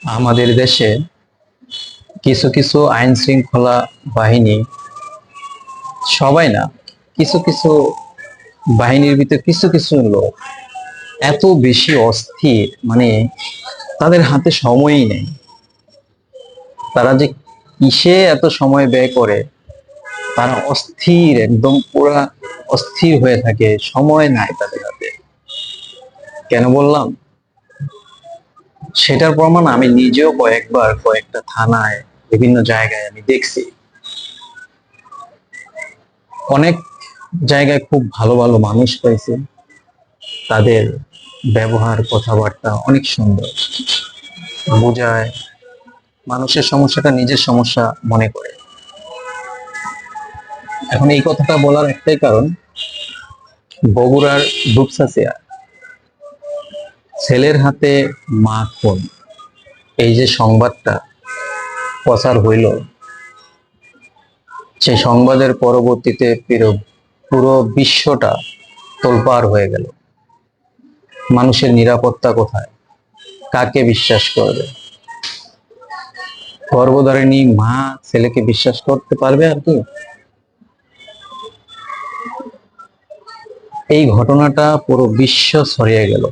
আমাদের দেশে কিছু কিছু আইন শৃঙ্খলা বাহিনী, সবাই না, কিছু কিছু বাহিনীর ভিতরে কিছু কিছু লোক এত বেশি অস্থির, মানে তাদের হাতে সময়ই নেই। তারা যে কিসে এত সময় ব্যয় করে, তারা অস্থির, একদম পুরা অস্থির হয়ে থাকে, সময় নাই তাদের হাতে। কেন বললাম সেটার প্রমাণ আমি নিজেও কয়েকবার কয়েকটা থানায়, বিভিন্ন জায়গায় আমি দেখছি। অনেক জায়গায় খুব ভালো ভালো মানুষ পাইছে, তাদের ব্যবহার কথাবার্তা অনেক সুন্দর, বোঝায়, মানুষের সমস্যাটা নিজের সমস্যা মনে করে। এখন এই কথাটা বলার একটাই কারণ, বগুড়ার দুপচাচিয়া ছেলের হাতে মা খুন, এই যে সংবাদটা প্রচার হইল, সেই সংবাদের পরবর্তীতে পুরো বিশ্বটা তোলপাড় হয়ে গেল। মানুষের নিরাপত্তা কোথায়? কাকে বিশ্বাস করবে? গর্ভধারিণী মা ছেলেকে বিশ্বাস করতে পারবে আর কি? এই ঘটনাটা পুরো বিশ্ব ছড়িয়ে গেল।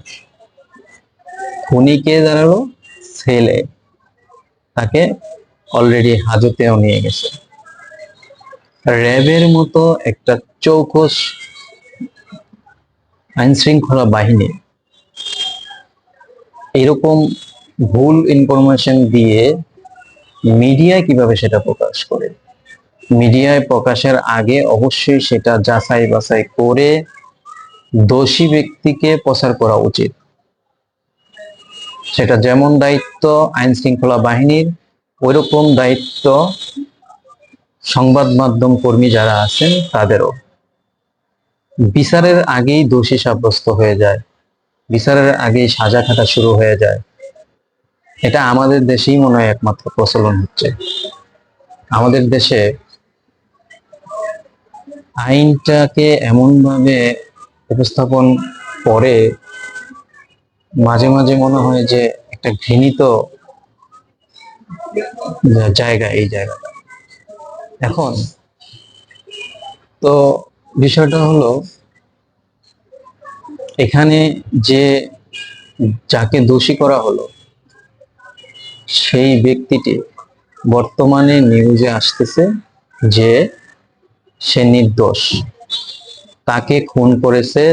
খুনিকে দাঁড়ালো ছেলে, তাকে অলরেডি হাজতেও নিয়ে গেছে। র্যাবের মতো একটা চৌকস আইন শৃঙ্খলা বাহিনী এরকম ভুল ইনফরমেশন দিয়ে মিডিয়ায় কিভাবে সেটা প্রকাশ করে? মিডিয়ায় প্রকাশের আগে অবশ্যই সেটা যাচাই বাছাই করে দোষী ব্যক্তিকে প্রচার করা উচিত। সেটা যেমন দায়িত্ব আইন শৃঙ্খলা বাহিনীর, ওইরকম দায়িত্ব সংবাদ মাধ্যম কর্মী যারা আছেন তাদেরও। বিচারের আগেই দোষী সাব্যস্ত হয়ে যায়, বিচারের আগেই সাজা খাটা শুরু হয়ে যায়। এটা আমাদের দেশেই মনে হয় একমাত্র প্রচলন হচ্ছে। আমাদের দেশে আইনটাকে এমন ভাবে উপস্থাপন করে, মাঝে মাঝে মনে হয় যে একটা ঘৃণিত জায়গা এই জায়গাটা। এখন তো বিষয়টা হলো, এখানে যে যাকে দোষী করা হলো সেই ব্যক্তিটি বর্তমানে নিউজে আসতেছে যে সে নির্দোষ। তাকে খুন করেছে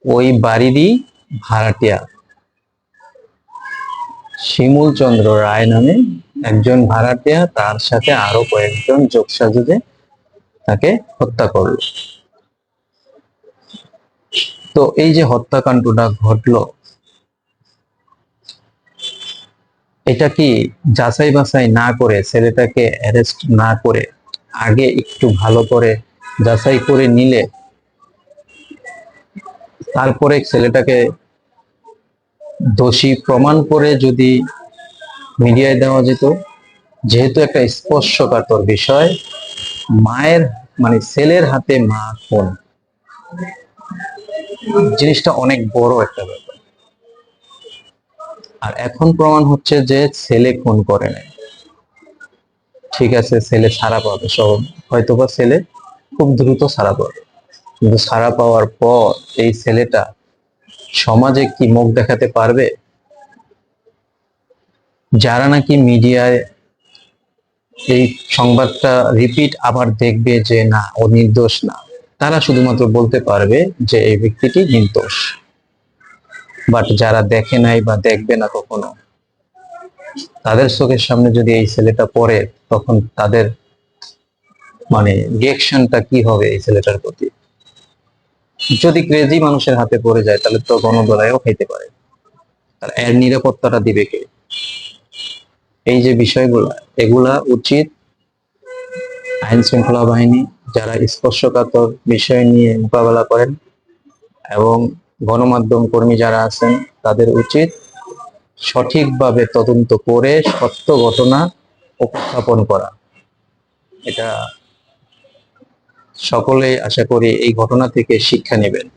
ওই বাড়িরই ভাড়াটিয়া শিমুল চন্দ্র রায় নামে একজন ভাড়াটিয়া, তার সাথে আরো কয়েকজন যোগসাজুদে তাকে হত্যা করলো। তো এই যে হত্যাকাণ্ডটা ঘটলো, এটা কি যাচাই বাছাই না করে, ছেলেটাকে অ্যারেস্ট না করে, আগে একটু ভালো করে যাচাই করে নিলে তারপরে ছেলেটাকে দোষী প্রমাণ করে যদি মিডিয়ায় দেওয়া যেত? যেহেতু একটা স্পর্শকাতর বিষয়, মায়ের মানে ছেলের হাতে মা খুন, জিনিসটা অনেক বড় একটা ব্যাপার। আর এখন প্রমাণ হচ্ছে যে ছেলে খুন করে নাই। ঠিক আছে, ছেলে ছাড়া পাবে, সব হয়তোবা ছেলে খুব দ্রুত ছাড়া পাবে, কিন্তু ছাড়া পাওয়ার পর এই ছেলেটা সমাজে কি মুখ দেখাতে পারবে? যারা নাকি মিডিয়ায় এই সংবাদটা রিপিট আবার দেখবে যে না ও নির্দোষ না, তারা শুধুমাত্র বলতে পারবে যে এই ব্যক্তিটি নির্দোষ। বাট যারা দেখে নাই বা দেখবে না কখনো, তাদের চোখের সামনে যদি এই ছেলেটা পড়ে, তখন তাদের মানে রিয়েকশনটা কি হবে এই ছেলেটার প্রতি? যদি ক্রেজি মানুষের হাতে পড়ে যায়, তাহলে তো গণধোলাইও খাইতে পারে। তার এর নিরাপত্তাটা দিবে কে? এই যে বিষয়গুলা, এগুলা উচিত আইন শৃঙ্খলা বাহিনী যারা স্পর্শকাতর বিষয় নিয়ে মোকাবেলা করেন এবং গণমাধ্যম কর্মী যারা আছেন, তাদের উচিত সঠিকভাবে তদন্ত করে সত্য ঘটনা উপস্থাপন করা। এটা সকলেই আশা করি এই ঘটনা থেকে শিক্ষা নেবেন।